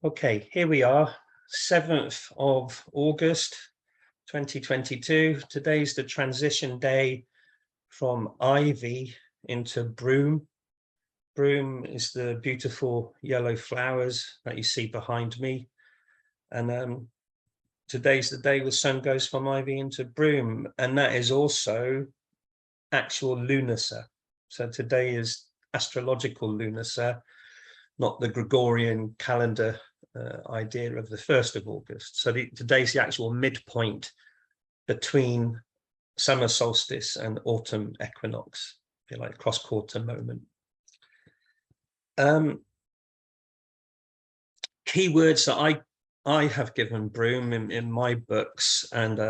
Okay, here we are, 7th of August, 2022. Today's the transition day from ivy into broom. Broom is the beautiful yellow flowers that you see behind me. And today's the day the sun goes from ivy into broom. And that is also actual lunacy. So today is astrological lunacy, not the Gregorian calendar idea of the 1st of August. So today's the actual midpoint between summer solstice and autumn equinox, if you like, cross-quarter moment. Keywords that I have given broom in my books, and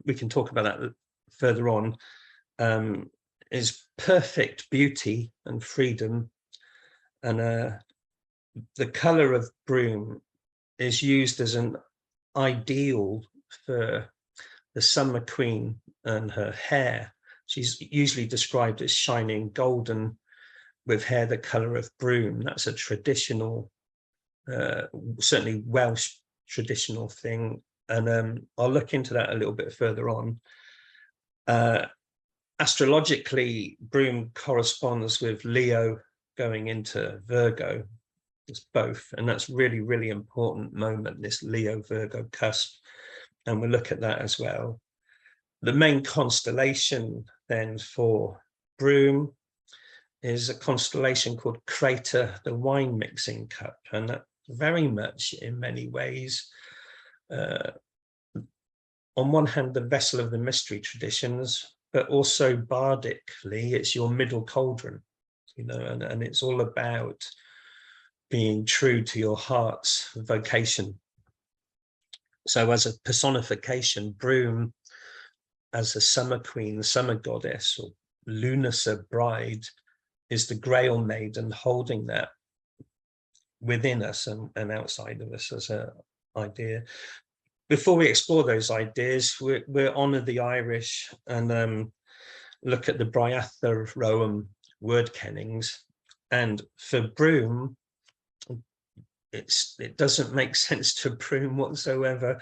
we can talk about that further on, is perfect beauty and freedom. And the color of broom is used as an ideal for the summer queen and her hair. She's usually described as shining golden with hair the color of broom. That's a traditional, certainly Welsh traditional thing. And I'll look into that a little bit further on. Astrologically, broom corresponds with Leo going into Virgo. It's both, and that's really, really important moment, this Leo-Virgo cusp, and we'll look at that as well. The main constellation then for broom is a constellation called Crater, the wine mixing cup, and that very much in many ways, on one hand, the vessel of the mystery traditions, but also bardically, it's your middle cauldron, you know, and it's all about being true to your heart's vocation. So as a personification, broom as a summer queen, summer goddess, or lunacy bride, is the Grail Maiden holding that within us and outside of us as an idea. Before we explore those ideas, we'll honour the Irish and look at the Briatha Roam word kennings. And for broom, it doesn't make sense to broom whatsoever.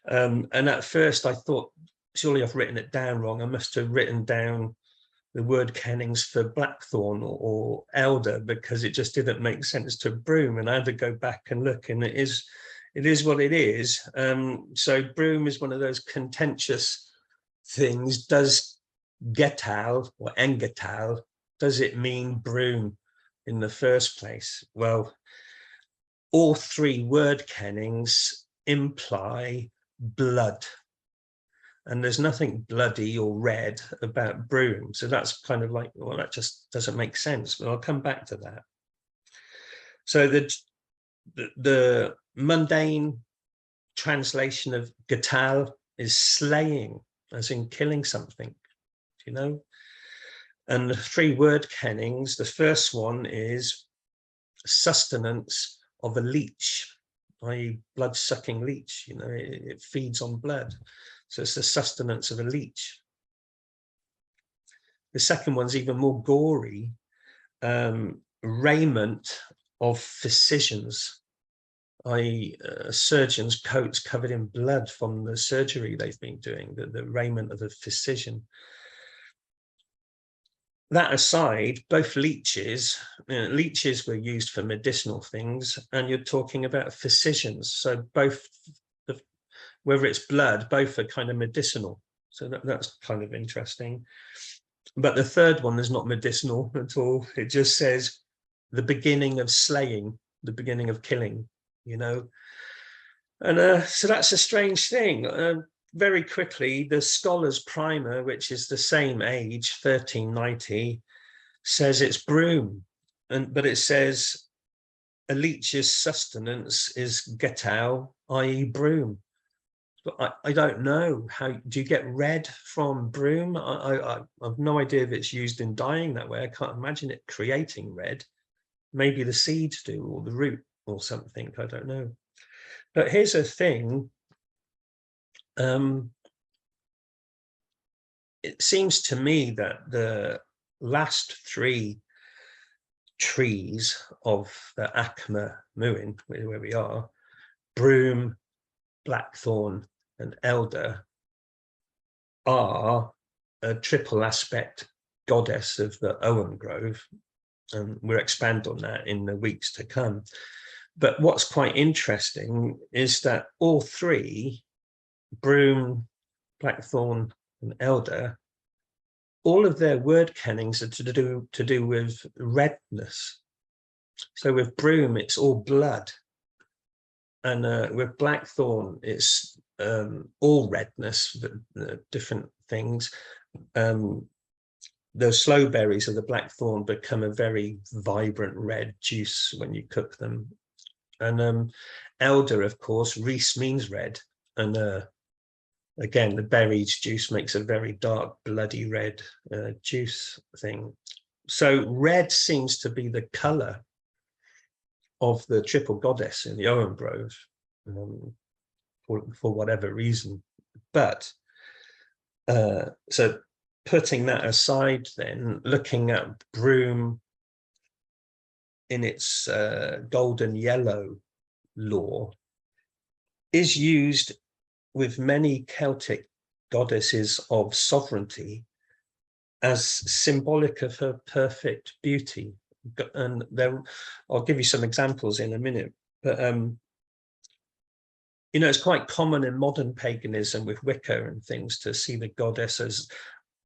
And at first I thought, surely I've written it down wrong. I must have written down the word kennings for blackthorn or elder, because it just didn't make sense to broom. And I had to go back and look, and it is what it is. So broom is one of those contentious things. Does getal or engetal, does it mean broom in the first place? Well, all three word kennings imply blood, and there's nothing bloody or red about broom. So that's kind of like, well, that just doesn't make sense, but I'll come back to that. So the mundane translation of getal is slaying, as in killing something, you know. And the three word kennings, the first one is sustenance of a leech, i.e. blood-sucking leech, you know, it feeds on blood. So it's the sustenance of a leech. The second one's even more gory, raiment of physicians, i.e. surgeons' coats covered in blood from the surgery they've been doing, the raiment of a physician. That aside, both leeches were used for medicinal things, and you're talking about physicians. So both, whether it's blood, both are kind of medicinal. So that's kind of interesting. But the third one is not medicinal at all. It just says the beginning of slaying, the beginning of killing, you know. And so that's a strange thing. Very quickly, the Scholar's Primer, which is the same age, 1390, says it's broom, but it says a leech's sustenance is getal, i.e. broom. But I don't know, how do you get red from broom? I've no idea if it's used in dyeing that way. I can't imagine it creating red. Maybe the seeds do, or the root or something, I don't know. But here's a thing. It seems to me that the last three trees of the Ogham Muin, where we are, Broom, Blackthorn, and Elder, are a triple aspect goddess of the Ogham Grove, and we'll expand on that in the weeks to come. But what's quite interesting is that all three, Broom, Blackthorn, and Elder, all of their word kennings are to do with redness. So with Broom, it's all blood, and with Blackthorn, it's all redness, but different things. The slow berries of the blackthorn become a very vibrant red juice when you cook them. And elder, of course, reese means red, and again, the berries juice makes a very dark, bloody red juice thing. So red seems to be the color of the triple goddess in the Ogham Grove, for whatever reason. But so putting that aside, then looking at Broom in its golden yellow lore is used with many Celtic goddesses of sovereignty as symbolic of her perfect beauty. And there, I'll give you some examples in a minute, but you know, it's quite common in modern paganism with Wicca and things to see the goddess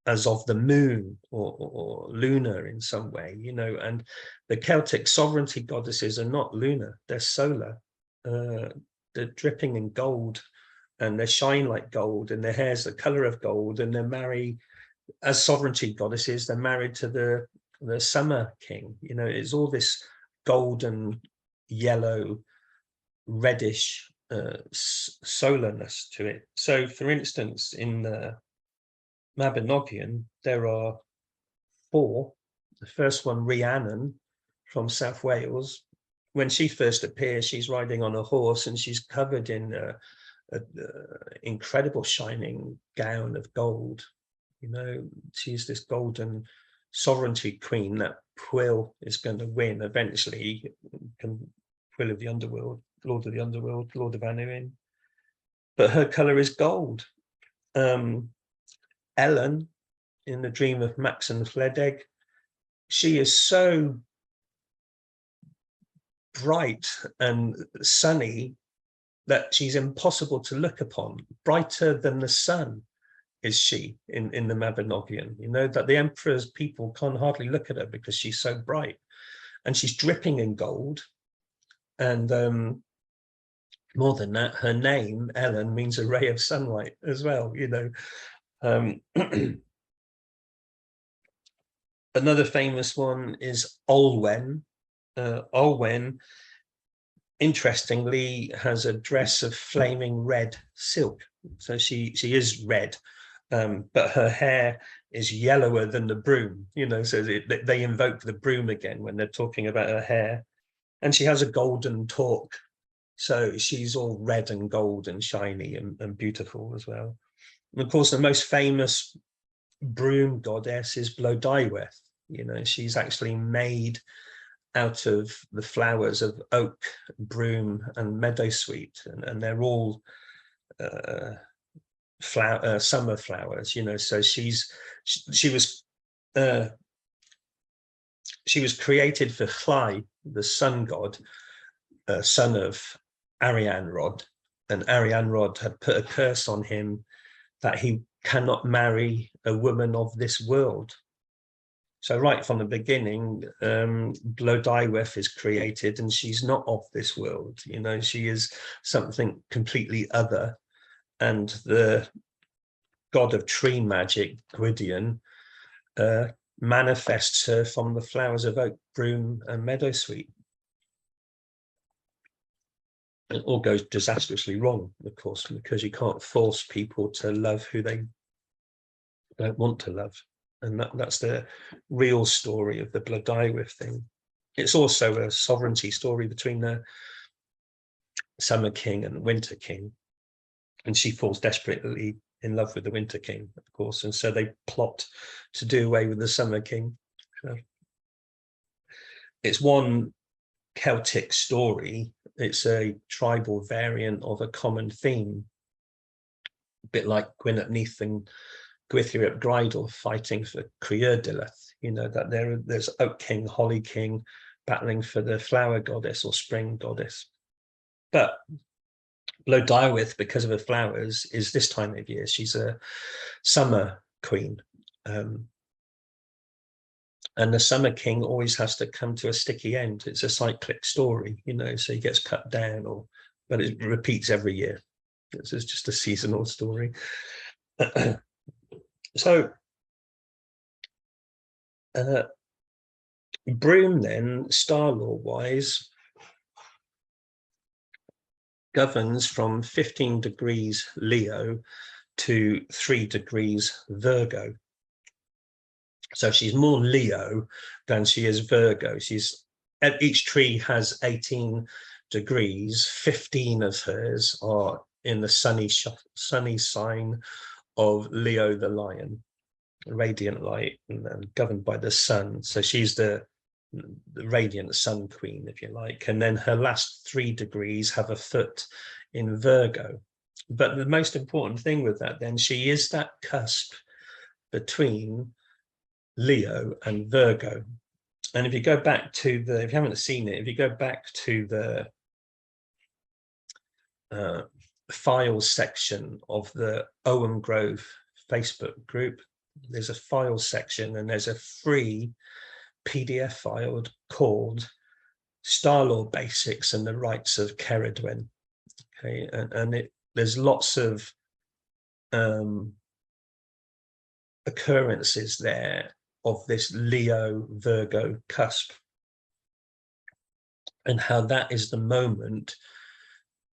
as of the moon or lunar in some way, you know, and the Celtic sovereignty goddesses are not lunar, they're solar. They're dripping in gold, and they shine like gold, and their hair's the color of gold, and they're married as sovereignty goddesses. They're married to the summer king. You know, it's all this golden, yellow, reddish solarness to it. So, for instance, in the Mabinogion, there are 4. The first one, Rhiannon from South Wales. When she first appears, she's riding on a horse, and she's covered in an incredible shining gown of gold. You know, she's this golden sovereignty queen that Pwyll is going to win eventually. Pwyll of the underworld, Lord of the Underworld, Lord of Annuin. But her color is gold. Ellen, in the Dream of Max and Fledig, she is so bright and sunny that she's impossible to look upon. Brighter than the sun is she in the Mabinogion, you know, that the emperor's people can't hardly look at her because she's so bright, and she's dripping in gold. And more than that, her name, Ellen, means a ray of sunlight as well, you know. Another famous one is Olwen. Olwen, interestingly, has a dress of flaming red silk. So she is red, but her hair is yellower than the broom, you know, so they invoke the broom again when they're talking about her hair. And she has a golden torque. So she's all red and gold and shiny and beautiful as well. And of course, the most famous broom goddess is Blodeuwedd. You know, she's actually made out of the flowers of oak, broom, and meadowsweet, and they're all summer flowers. You know, so she was created for Llai, the sun god, son of Arianrhod, and Arianrhod had put a curse on him that he cannot marry a woman of this world. So right from the beginning, Blodeuwedd is created, and she's not of this world. You know, she is something completely other. And the god of tree magic, Gwydion, manifests her from the flowers of oak, broom, and meadowsweet. It all goes disastrously wrong, of course, because you can't force people to love who they don't want to love. And that's the real story of the Blodeuwedd thing. It's also a sovereignty story between the Summer King and Winter King. And she falls desperately in love with the Winter King, of course. And so they plot to do away with the Summer King. So, it's one Celtic story. It's a tribal variant of a common theme, a bit like Gwynedd Neath and Gwythyr ap Greidel fighting for Creidyleth, you know, that there's Oak King, Holly King battling for the flower goddess or spring goddess. But Blodeuwedd, because of her flowers, is this time of year. She's a summer queen. And the Summer King always has to come to a sticky end. It's a cyclic story, you know, so he gets cut down, but it repeats every year. This is just a seasonal story. So Broom then, star law wise, governs from 15 degrees Leo to 3 degrees Virgo. So she's more Leo than she is Virgo. Each tree has 18 degrees. 15 of hers are in the sunny sign of Leo the lion, radiant light, and governed by the sun. So she's the radiant sun queen, if you like. And then her last 3 degrees have a foot in Virgo. But the most important thing with that, then, she is that cusp between Leo and Virgo. And if you go back to if you haven't seen it, if you go back to the files section of the Ogham Grove Facebook group, there's a files section and there's a free PDF file called Star Law Basics and the Rights of Ceridwen. Okay, and there's lots of occurrences there of this Leo Virgo cusp, and how that is the moment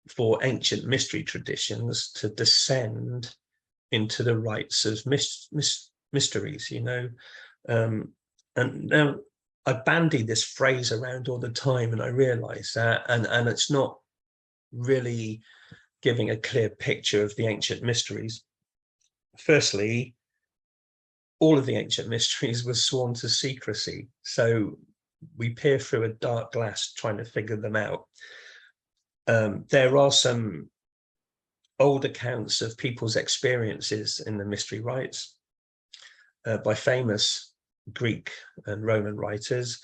for ancient mystery traditions to descend into the rites of mysteries, you know. And now I bandy this phrase around all the time, and I realize that, and it's not really giving a clear picture of the ancient mysteries. Firstly, all of the ancient mysteries were sworn to secrecy, so we peer through a dark glass trying to figure them out. There are some old accounts of people's experiences in the mystery rites by famous Greek and Roman writers,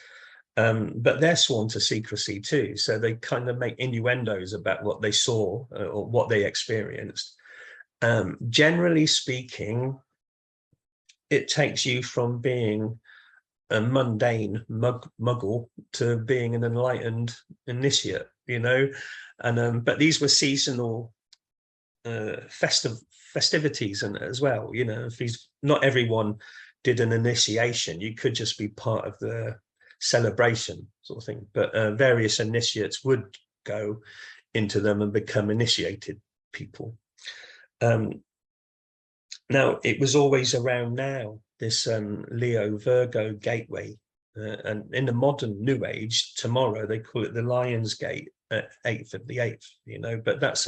but they're sworn to secrecy too, so they kind of make innuendos about what they saw or what they experienced. Generally speaking, it takes you from being a mundane muggle to being an enlightened initiate, you know. And but these were seasonal festivities and as well, you know. If not everyone did an initiation, you could just be part of the celebration sort of thing, but various initiates would go into them and become initiated people. Now, it was always around now, this Leo Virgo gateway, and in the modern New Age, tomorrow they call it the Lion's Gate, 8th of the 8th, you know, but that's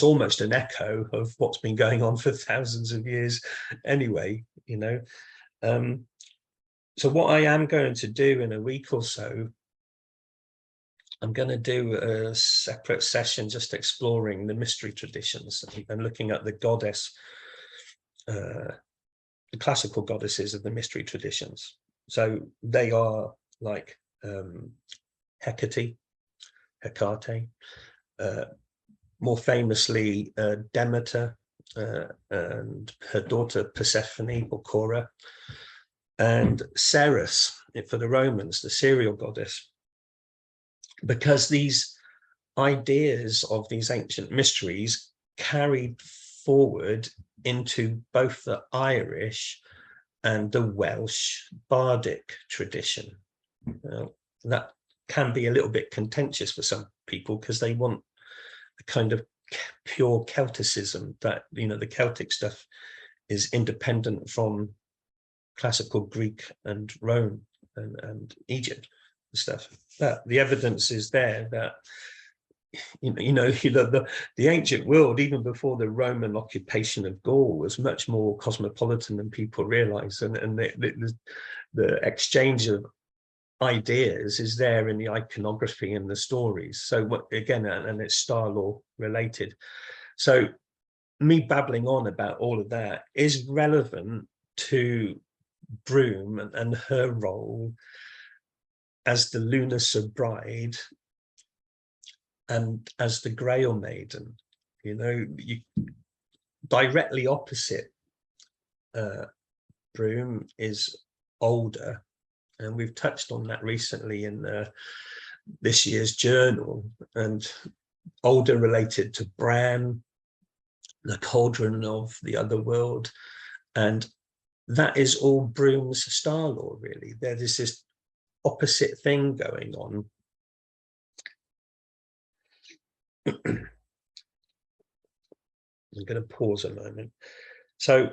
almost an echo of what's been going on for thousands of years anyway, you know. So what I am going to do in a week or so, I'm going to do a separate session just exploring the mystery traditions and looking at the goddess, the classical goddesses of the mystery traditions. So they are like Hecate, more famously Demeter, and her daughter Persephone or Cora, and Ceres for the Romans, the cereal goddess. Because these ideas of these ancient mysteries carried forward into both the Irish and the Welsh bardic tradition. That can be a little bit contentious for some people because they want a kind of pure Celticism, that, you know, the Celtic stuff is independent from classical Greek and Rome and Egypt and stuff. But the evidence is there that the ancient world, even before the Roman occupation of Gaul, was much more cosmopolitan than people realize, and the exchange of ideas is there in the iconography and the stories. So what, again, and it's star law related. So me babbling on about all of that is relevant to Broom and her role as the Lunar bride and as the Grail Maiden. You know, you directly opposite Broom is older, and we've touched on that recently in this year's journal, and older related to Bran, the cauldron of the other world, and that is all Broom's star law, really. There is this opposite thing going on. I'm going to pause a moment. So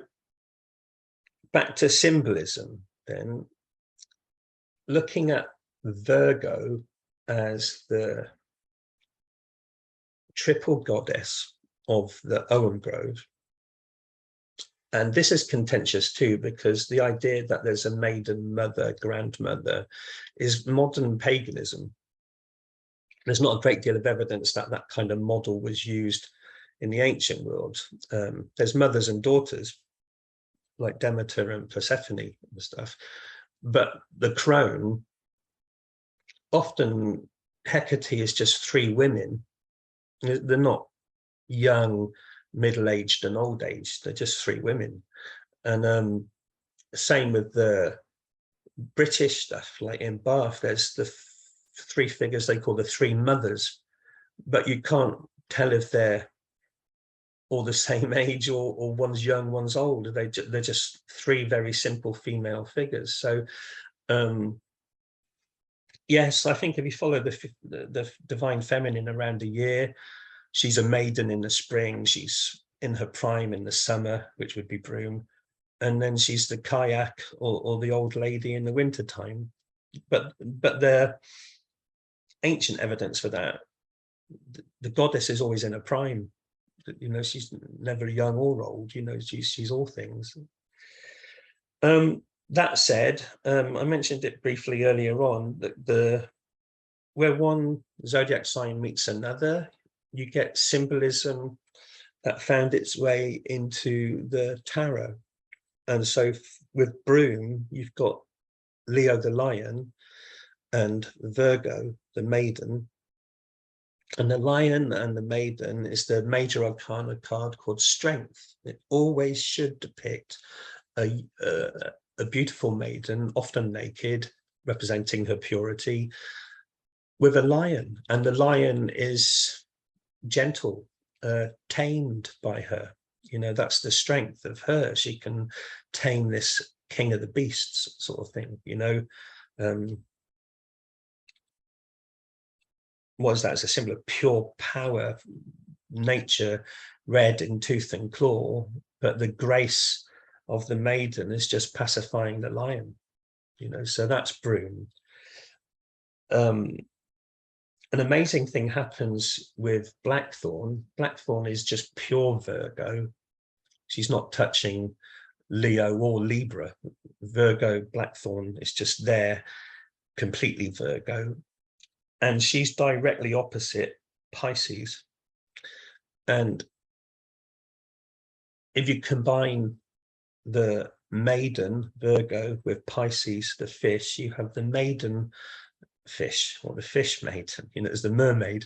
back to symbolism then, looking at Virgo as the triple goddess of the Ogham Grove. And this is contentious too, because the idea that there's a maiden mother, grandmother, is modern paganism. There's not a great deal of evidence that that kind of model was used in the ancient world. There's mothers and daughters, like Demeter and Persephone and stuff. But the crone, often Hecate is just three women. They're not young, middle-aged and old-aged. They're just three women. And same with the British stuff, like in Bath, there's the three figures they call the three mothers, but you can't tell if they're all the same age or one's young, one's old. They're just three very simple female figures. So yes, I think if you follow the divine feminine around a year, she's a maiden in the spring, she's in her prime in the summer, which would be Broom, and then she's the kayak or the old lady in the winter time. But the ancient evidence for that, the goddess is always in her prime. You know, she's never young or old. You know, she's all things. That said, I mentioned it briefly earlier on, that where one zodiac sign meets another, you get symbolism that found its way into the tarot. And so with Broom, you've got Leo the lion and Virgo the maiden. And the lion and the maiden is the major arcana card called Strength. It always should depict a beautiful maiden, often naked, representing her purity, with a lion. And the lion is gentle, tamed by her. You know, that's the strength of her. She can tame this king of the beasts sort of thing, you know. What is that? It's a symbol of pure power, nature, red in tooth and claw, but the grace of the maiden is just pacifying the lion, you know. So that's Broom. An amazing thing happens with Blackthorn. Blackthorn is just pure Virgo. She's not touching Leo or Libra. Virgo, Blackthorn is just there, completely Virgo. And she's directly opposite Pisces. And if you combine the maiden, Virgo, with Pisces, the fish, you have the maiden fish, or the fish maiden. You know, there's the mermaid,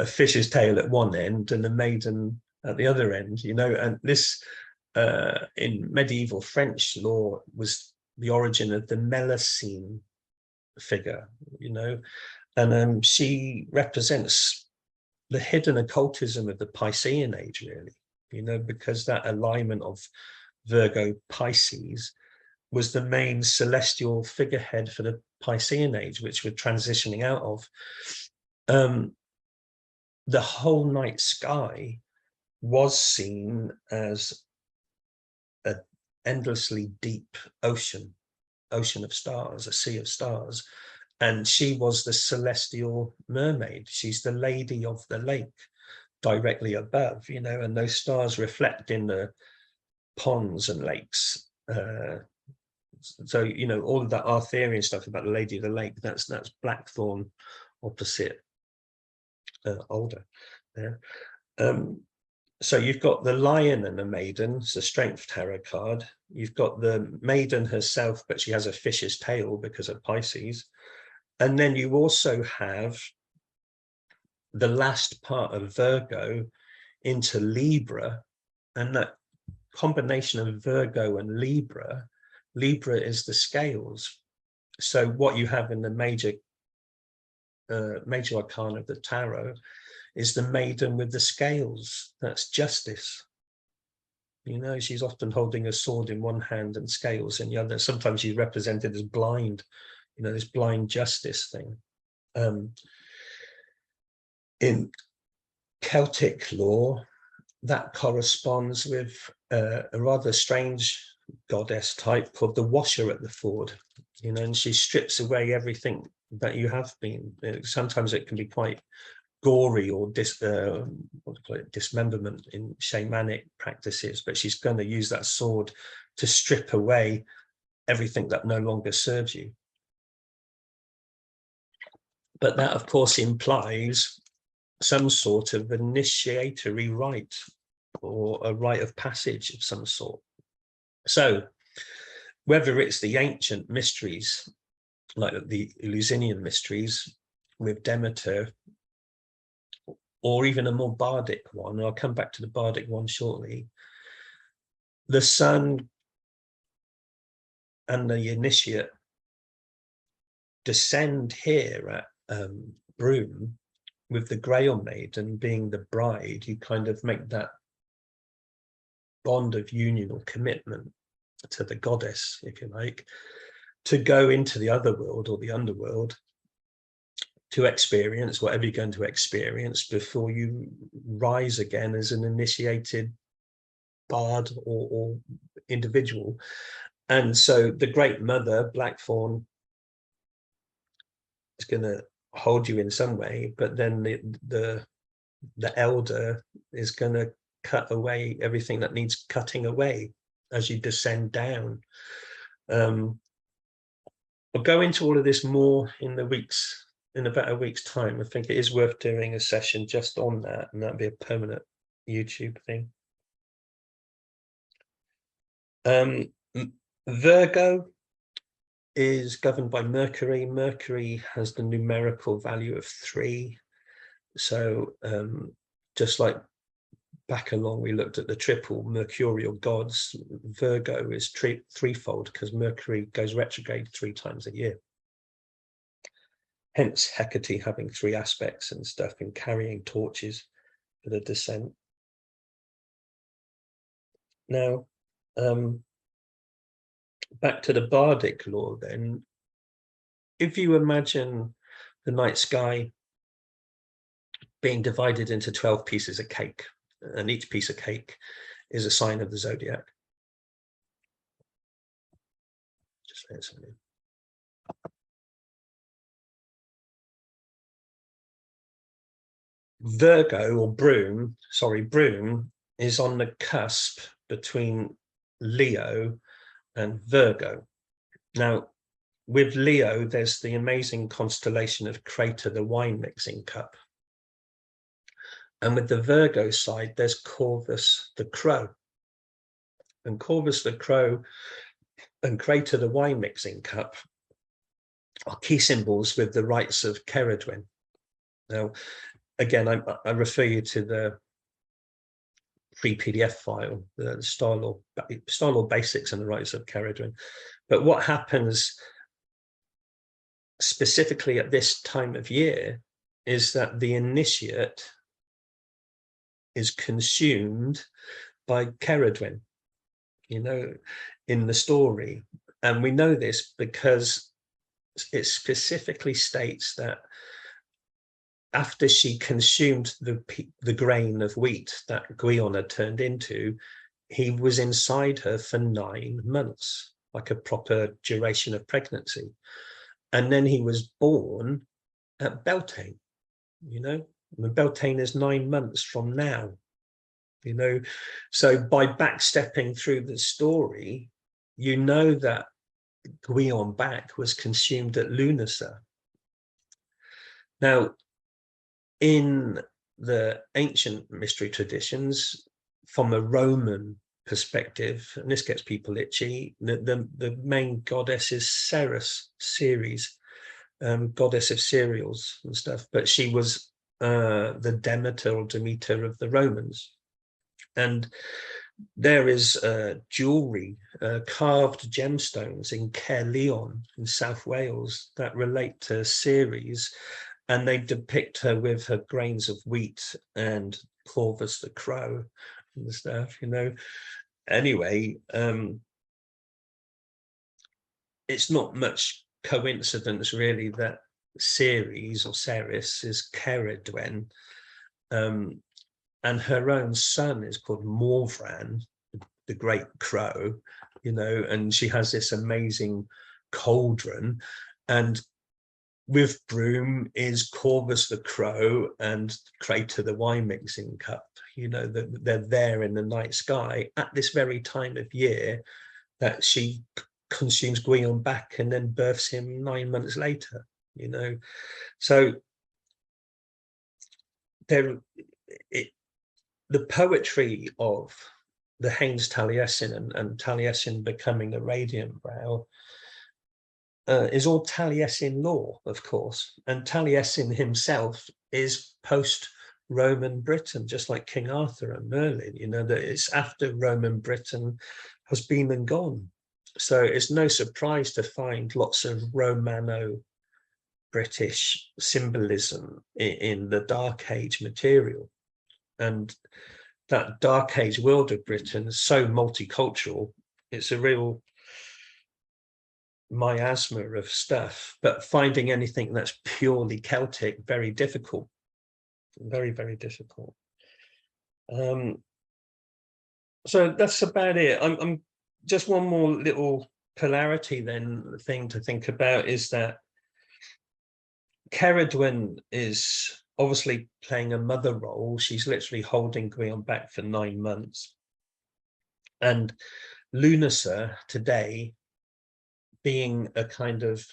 fish's tail at one end and the maiden at the other end, you know. And this, in medieval French law, was the origin of the Melusine figure, you know. And she represents the hidden occultism of the Piscean age, really, you know, because that alignment of Virgo Pisces was the main celestial figurehead for the Piscean age, which we're transitioning out of. The whole night sky was seen as an endlessly deep ocean of stars, a sea of stars. And she was the celestial mermaid. She's the lady of the lake directly above, you know, and those stars reflect in the ponds and lakes So, you know, all of that Arthurian stuff about the Lady of the Lake, that's Blackthorn opposite Alder there. So you've got the Lion and the Maiden, it's a strength tarot card. You've got the Maiden herself, but she has a fish's tail because of Pisces. And then you also have the last part of Virgo into Libra, and that combination of Virgo and Libra is the scales. So what you have in the major arcana of the tarot is the Maiden with the scales. That's justice. You know, she's often holding a sword in one hand and scales in the other. Sometimes she's represented as blind, you know, this blind justice thing. In Celtic lore, that corresponds with a rather strange goddess type called the Washer at the Ford, you know, and she strips away everything that you have been. Sometimes it can be quite gory or dismemberment in shamanic practices, but she's going to use that sword to strip away everything that no longer serves you. But that, of course, implies some sort of initiatory rite or a rite of passage of some sort. So whether it's the ancient mysteries, like the Eleusinian mysteries with Demeter, or even a more bardic one, and I'll come back to the bardic one shortly, the sun and the initiate descend here at Broom, with the Grail Maiden being the bride. You kind of make that bond of union or commitment to the goddess, if you like, to go into the other world or the underworld, to experience whatever you're going to experience before you rise again as an initiated bard or individual. And so the Great Mother, Blackthorn, is going to hold you in some way, but then the elder is going to cut away everything that needs cutting away as you descend down. I'll go into all of this more in about a week's time. I think it is worth doing a session just on that, and that'd be a permanent YouTube thing. Virgo is governed by Mercury. Mercury has the numerical value of 3. So just like back along we looked at the triple mercurial gods, Virgo is threefold because Mercury goes retrograde 3 times a year. Hence Hecate having 3 aspects and stuff, and carrying torches for the descent. Now, back to the bardic lore then. If you imagine the night sky being divided into 12 pieces of cake, and each piece of cake is a sign of the zodiac. Just say something. Virgo, or Broom, Broom is on the cusp between Leo and Virgo. Now, with Leo, there's the amazing constellation of Crater, the wine mixing cup. And with the Virgo side, there's Corvus, the crow. And Corvus, the crow, and Crater, the wine mixing cup, are key symbols with the rites of Ceridwen. Now, again, I refer you to the free PDF file, the Star Law Basics and the Rites of Ceridwen. But what happens specifically at this time of year is that the initiate is consumed by Ceridwen, you know, in the story. And we know this because it specifically states that after she consumed the grain of wheat that Gwion had turned into, he was inside her for 9 months, like a proper duration of pregnancy. And then he was born at Beltane, you know, and Beltane is 9 months from now, you know. So by backstepping through the story, you know that Gwion back was consumed at Lunacer. Now, in the ancient mystery traditions, from a Roman perspective, and this gets people itchy, the main goddess is Ceres, goddess of cereals and stuff, but she was the Demeter or Demeter of the Romans. And there is jewelry, carved gemstones in Caerleon in South Wales that relate to Ceres, and they depict her with her grains of wheat and Corvus the crow and stuff, you know. Anyway, it's not much coincidence really that Ceres or Ceres is Ceridwen, and her own son is called Morvran, the great crow, you know, and she has this amazing cauldron, and with Broom is Corvus the crow and Crater the wine mixing cup. You know, they're there in the night sky at this very time of year that she consumes Gwion back and then births him 9 months later, you know. So the poetry of the Haynes Taliesin and Taliesin becoming a radiant brow is all Taliesin lore, of course, and Taliesin himself is post-Roman Britain, just like King Arthur and Merlin, you know, that it's after Roman Britain has been and gone. So it's no surprise to find lots of Romano-British symbolism in the Dark Age material. And that Dark Age world of Britain is so multicultural, it's a real miasma of stuff, but finding anything that's purely Celtic, very difficult, very, very difficult. So that's about it. I'm just one more little polarity then thing to think about is that Ceridwen is obviously playing a mother role. She's literally holding Gwion back for 9 months. And Lunacer today being a kind of,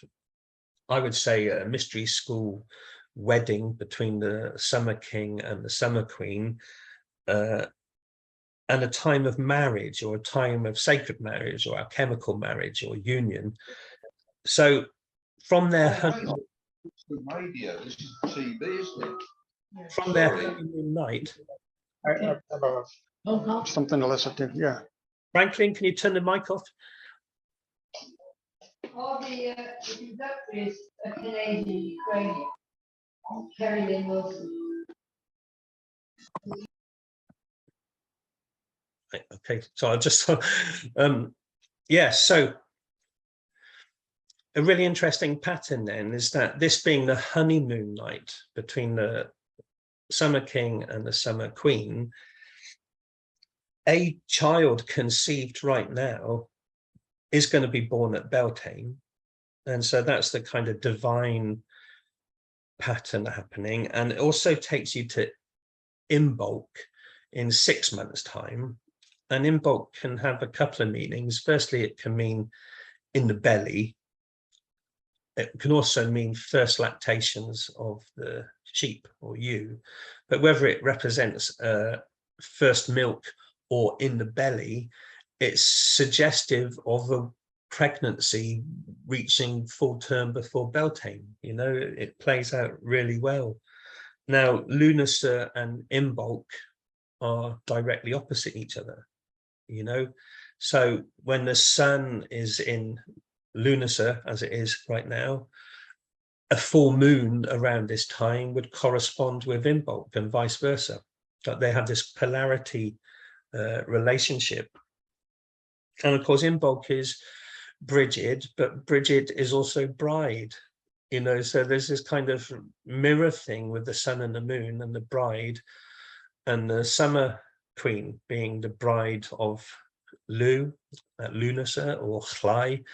I would say, a mystery school wedding between the Summer King and the Summer Queen, and a time of marriage or a time of sacred marriage or alchemical marriage or union. So from their honeymoon night, something to listen to, yeah. Franklin, can you turn the mic off? All the conductor is a Canadian Ukrainian, Carrie Lynn Wilson. Okay, so I'll just yeah, so a really interesting pattern then is that this being the honeymoon night between the Summer King and the Summer Queen, a child conceived right now is going to be born at Beltane. And so that's the kind of divine pattern happening. And it also takes you to Imbolc in 6 months' time. And Imbolc can have a couple of meanings. Firstly, it can mean in the belly. It can also mean first lactations of the sheep or ewe. But whether it represents first milk or in the belly, it's suggestive of a pregnancy reaching full term before Beltane. You know, it plays out really well. Now, Lunacer and Imbolc are directly opposite each other, you know. So when the sun is in Lunacer, as it is right now, a full moon around this time would correspond with Imbolc and vice versa. That they have this polarity relationship. And of course, Imbolc is Brigid, but Brigid is also bride, you know, so there's this kind of mirror thing with the sun and the moon and the bride, and the Summer Queen being the bride of Lunacer or Chlai,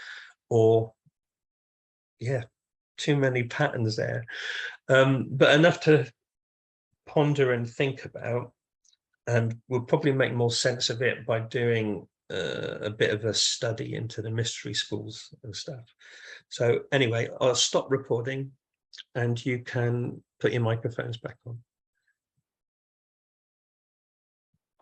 or yeah, too many patterns there, but enough to ponder and think about. And we'll probably make more sense of it by doing a bit of a study into the mystery schools and stuff. So anyway, I'll stop recording and you can put your microphones back on.